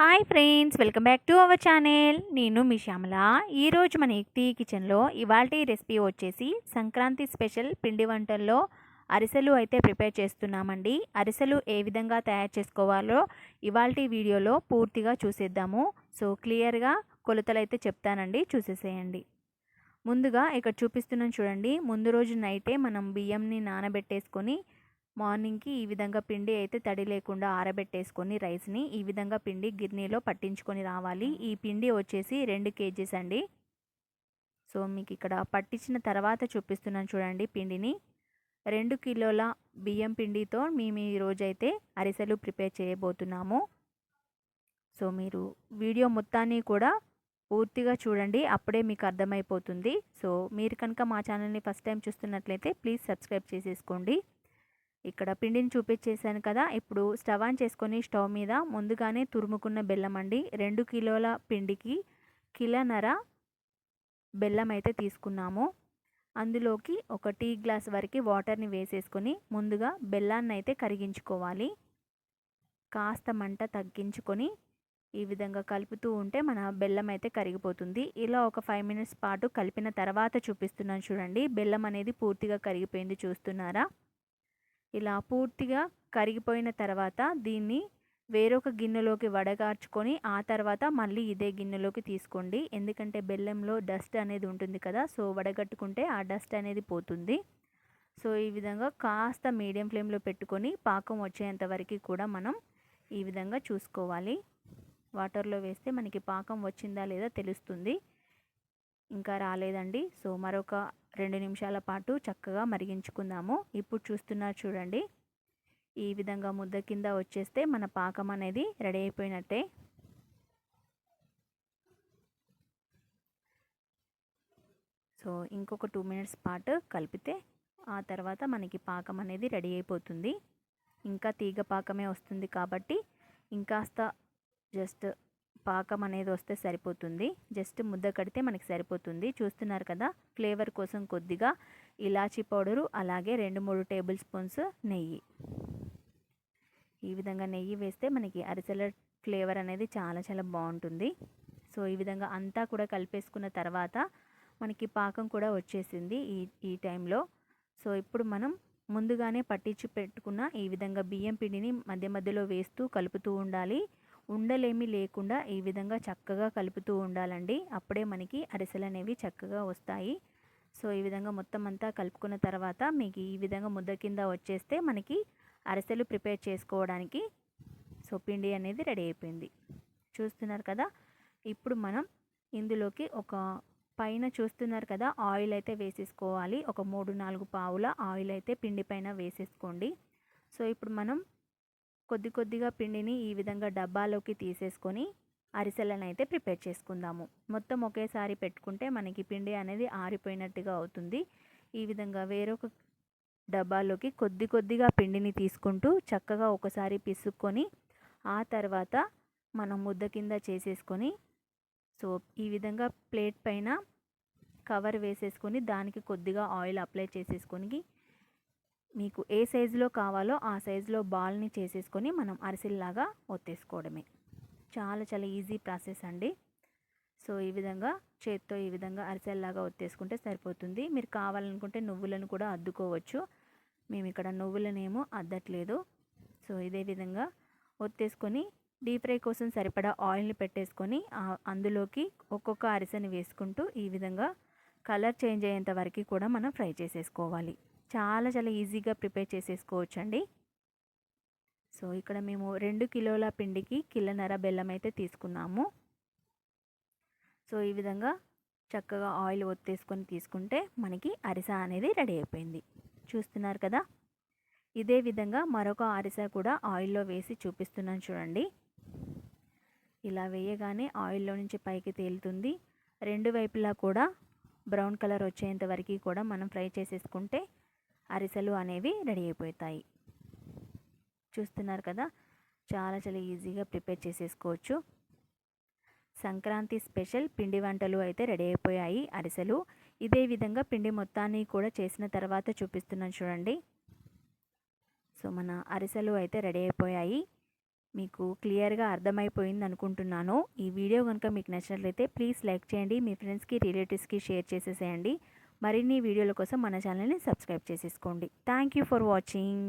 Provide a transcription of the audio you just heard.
Hi friends, welcome back to our channel. నేను మీ శ్యామల. ఈరోజు మన యుక్తి కిచెన్లో ఇవాల్టి రెసిపీ వచ్చేసి సంక్రాంతి స్పెషల్ పిండి వంటల్లో అరిసెలు అయితే ప్రిపేర్ చేస్తున్నామండి. అరిసెలు ఏ విధంగా తయారు చేసుకోవాలో ఇవాల్టి వీడియోలో పూర్తిగా చూసేద్దాము. సో క్లియర్గా కొలతలు అయితే చెప్తానండి, చూసేసేయండి. ముందుగా ఇక్కడ చూపిస్తున్నాను చూడండి. ముందు రోజు నైటే మనం బియ్యంని నానబెట్టేసుకొని మార్నింగ్కి ఈ విధంగా పిండి అయితే తడి లేకుండా ఆరబెట్టేసుకొని రైస్ని ఈ విధంగా పిండి గిన్నెలో పట్టించుకొని రావాలి. ఈ పిండి వచ్చేసి 2 కేజీస్ అండి. సో మీకు ఇక్కడ పట్టించిన తర్వాత చూపిస్తున్నాను చూడండి. పిండిని 2 కిలోల బియ్యం పిండితో మేము ఈరోజైతే అరిసెలు ప్రిపేర్ చేయబోతున్నాము. సో మీరు వీడియో మొత్తాన్ని కూడా పూర్తిగా చూడండి, అప్పుడే మీకు అర్థమైపోతుంది. సో మీరు కనుక మా ఛానల్ని ఫస్ట్ టైం చూస్తున్నట్లయితే ప్లీజ్ సబ్స్క్రైబ్ చేసేసుకోండి. ఇక్కడ పిండిని చూపించేసాను కదా. ఇప్పుడు స్టవ్ ఆన్ చేసుకొని స్టవ్ మీద ముందుగానే తురుముకున్న బెల్లం అండి. 2 కిలోల పిండికి కిలోన్నర బెల్లం అయితే తీసుకున్నాము. అందులోకి ఒక టీ గ్లాస్ వరకు వాటర్ని వేసేసుకొని ముందుగా బెల్లాన్ని అయితే కరిగించుకోవాలి. కాస్త మంట తగ్గించుకొని ఈ విధంగా కలుపుతూ ఉంటే మన బెల్లం అయితే కరిగిపోతుంది. ఇలా ఒక 5 మినిట్స్ పాటు కలిపిన తర్వాత చూపిస్తున్నాను చూడండి. బెల్లం అనేది పూర్తిగా కరిగిపోయింది, చూస్తున్నారా? ఇలా పూర్తిగా కరిగిపోయిన తర్వాత దీన్ని వేరొక గిన్నెలోకి వడగార్చుకొని ఆ తర్వాత మళ్ళీ ఇదే గిన్నెలోకి తీసుకోండి. ఎందుకంటే బెల్లంలో డస్ట్ అనేది ఉంటుంది కదా. సో వడగట్టుకుంటే ఆ డస్ట్ అనేది పోతుంది. సో ఈ విధంగా కాస్త మీడియం ఫ్లేమ్లో పెట్టుకొని పాకం వచ్చేంత వరకు కూడా మనం ఈ విధంగా చూసుకోవాలి. వాటర్లో వేస్తే మనకి పాకం వచ్చిందా లేదా తెలుస్తుంది. ఇంకా రాలేదండి. సో మరొక 2 నిమిషాల పాటు చక్కగా మరిగించుకుందాము. ఇప్పుడు చూస్తున్నారు చూడండి. ఈ విధంగా ముద్ద కింద వచ్చేస్తే మన పాకం అనేది రెడీ అయిపోయినట్టే. సో ఇంకొక 2 మినిట్స్ పాటు కలిపితే ఆ తర్వాత మనకి పాకం అనేది రెడీ అయిపోతుంది. ఇంకా తీగ పాకమే వస్తుంది కాబట్టి ఇంకాస్త జస్ట్ పాకం అనేది వస్తే సరిపోతుంది. జస్ట్ ముద్ద కడితే మనకి సరిపోతుంది. చూస్తున్నారు కదా. ఫ్లేవర్ కోసం కొద్దిగా ఇలాచీ పౌడరు, అలాగే 2-3 టేబుల్ స్పూన్స్ నెయ్యి. ఈ విధంగా నెయ్యి వేస్తే మనకి అరిసెల ఫ్లేవర్ అనేది చాలా చాలా బాగుంటుంది. సో ఈ విధంగా అంతా కూడా కలిపేసుకున్న తర్వాత మనకి పాకం కూడా వచ్చేసింది ఈ టైంలో. సో ఇప్పుడు మనం ముందుగానే పట్టించి పెట్టుకున్న ఈ విధంగా బియ్యం పిండిని మధ్య మధ్యలో వేస్తూ కలుపుతూ ఉండాలి. ఉండలేమి లేకుండా ఈ విధంగా చక్కగా కలుపుతూ ఉండాలండి. అప్పుడే మనకి అరిసెలు అనేవి చక్కగా వస్తాయి. సో ఈ విధంగా మొత్తం అంతా కలుపుకున్న తర్వాత మీకు ఈ విధంగా ముద్ద కింద వచ్చేస్తే మనకి అరిసెలు ప్రిపేర్ చేసుకోవడానికి సో పిండి అనేది రెడీ అయిపోయింది. చూస్తున్నారు కదా. ఇప్పుడు మనం ఇందులోకి ఒక పైన చూస్తున్నారు కదా ఆయిల్ అయితే వేసేసుకోవాలి. ఒక 3-4 పావుల ఆయిల్ అయితే పిండి పైన వేసేసుకోండి. సో ఇప్పుడు మనం కొద్దిగా పిండిని ఈ విధంగా డబ్బాలోకి తీసేసుకొని అరిసెలను అయితే ప్రిపేర్ చేసుకుందాము. మొత్తం ఒకేసారి పెట్టుకుంటే మనకి పిండి అనేది ఆరిపోయినట్టుగా అవుతుంది. ఈ విధంగా వేరొక డబ్బాలోకి కొద్దిగా పిండిని తీసుకుంటూ చక్కగా ఒకసారి పిసుక్కొని ఆ తర్వాత మనం ముద్ద కింద చేసేసుకొని సో ఈ విధంగా ప్లేట్ పైన కవర్ వేసేసుకొని దానికి కొద్దిగా ఆయిల్ అప్లై చేసేసుకొని మీకు ఏ సైజులో కావాలో ఆ సైజులో బాల్ని చేసేసుకొని మనం అరిసెల్లాగా ఒత్తేసుకోవడమే. చాలా చాలా ఈజీ ప్రాసెస్ అండి. సో ఈ విధంగా చేత్తో ఈ విధంగా అరిసెల్లాగా ఒత్తేసుకుంటే సరిపోతుంది. మీరు కావాలనుకుంటే నువ్వులను కూడా అద్దుకోవచ్చు. మేము ఇక్కడ నువ్వులనేమో అద్దట్లేదు. సో ఇదే విధంగా ఒత్తేసుకొని డీప్ ఫ్రై కోసం సరిపడా ఆయిల్ని పెట్టేసుకొని అందులోకి ఒక్కొక్క అరిసెని వేసుకుంటూ ఈ విధంగా కలర్ చేంజ్ అయ్యేంత వరకు కూడా మనం ఫ్రై చేసేసుకోవాలి. చాలా చాలా ఈజీగా ప్రిపేర్ చేసేసుకోవచ్చండి. సో ఇక్కడ మేము 2 కిలోల పిండికి కిలోన్నర బెల్లం అయితే తీసుకున్నాము. సో ఈ విధంగా చక్కగా ఆయిల్ ఒత్తేసుకొని తీసుకుంటే మనకి అరిసె అనేది రెడీ అయిపోయింది. చూస్తున్నారు కదా. ఇదే విధంగా మరొక అరిసె కూడా ఆయిల్లో వేసి చూపిస్తున్నాను చూడండి. ఇలా వేయగానే ఆయిల్లో నుంచి పైకి తేలుతుంది. 2 వైపులా కూడా బ్రౌన్ కలర్ వచ్చేంత వరకు కూడా మనం ఫ్రై చేసేసుకుంటే అరిసెలు అనేవి రెడీ అయిపోతాయి. చూస్తున్నారు కదా. చాలా చాలా ఈజీగా ప్రిపేర్ చేసేసుకోవచ్చు. సంక్రాంతి స్పెషల్ పిండి వంటలు అయితే రెడీ అయిపోయాయి అరిసెలు. ఇదే విధంగా పిండి మొత్తాన్ని కూడా చేసిన తర్వాత చూపిస్తున్నాను చూడండి. సో మన అరిసెలు అయితే రెడీ అయిపోయాయి. మీకు క్లియర్గా అర్థమైపోయింది అనుకుంటున్నాను. ఈ వీడియో కనుక మీకు నచ్చినట్లయితే ప్లీజ్ లైక్ చేయండి, మీ ఫ్రెండ్స్కి రిలేటివ్స్కి షేర్ చేసేసేయండి. మరిన్ని వీడియోల కోసం మన ఛానల్ని సబ్స్క్రైబ్ చేసేసుకోండి. Thank you for watching.